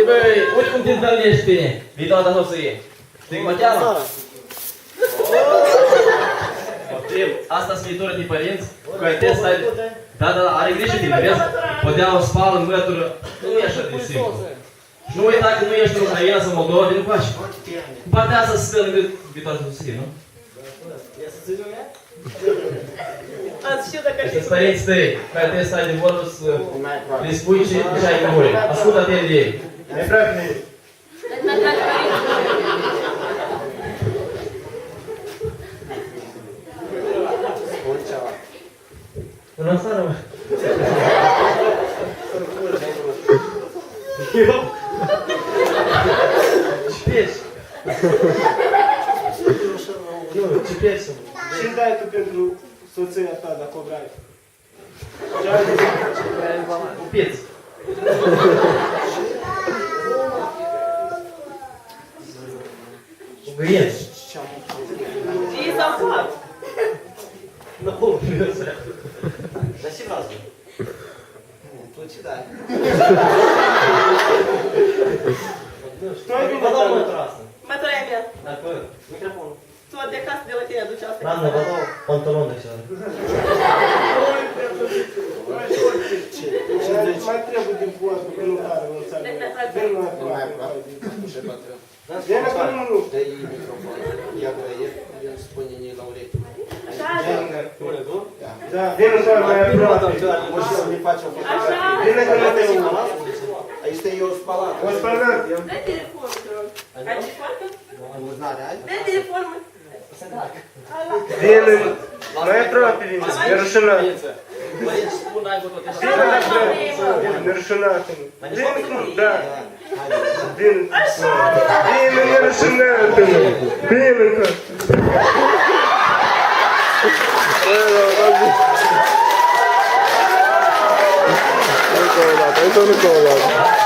Băi, uite cum te întâlnești viitoarea soție. Știi cum o cheamă? Asta sunt viitorul de părinți, cu care trebuie să ai... Da, are grijă de vezi? O dea o spală în mătură, nu e așa de simplu. Și nu uita că nu ești în Ucraina sau Moldova, vin încoace. Cu partea asta să stă lângă viitoarea soție, nu? Ăștia sunt părinții tăi, care trebuie să ai de vorbă să le spui ce ai în gură. Ascultă atent de ei. E frate. Bună seara, mă! Eu? Ce pieci? Nu, ce pieci sunt? Ce dai tu pentru soția ta, dacă o vrei? Un pieț. Un găien. Ce s-a fac? Nu, nu să ia. Dar ce vreau să? Tu ce dai? Stai bine, Vă dau mătura asta. Mătoia mea. Dacă, microfonul. Tu de acasă de la tine aduce asta. Doamnă, vă dau pantalon de așa. mai trebuie din poastă, că nu tare, nu ți-a bine. Nu mai aproape. Ce patră? Viene că nu. Dă-i microfon. Ia că el spune ne la ureche. Da, vine doar mai aproape. O să ne faci o fotografie. Vine că nu te Aici te eu spălat. o spălat. Dă telefonul, te rog. Ai telefonul? Buznare ai? Dă telefonul. Vine mai aproape, vine. E rușinat. Părinți, spun, ai tot Vine mai aproape. E rușinat. Vine cum? Da. Vine. Vine, e rușinat. Vine că. Încă o dată, încă o dată.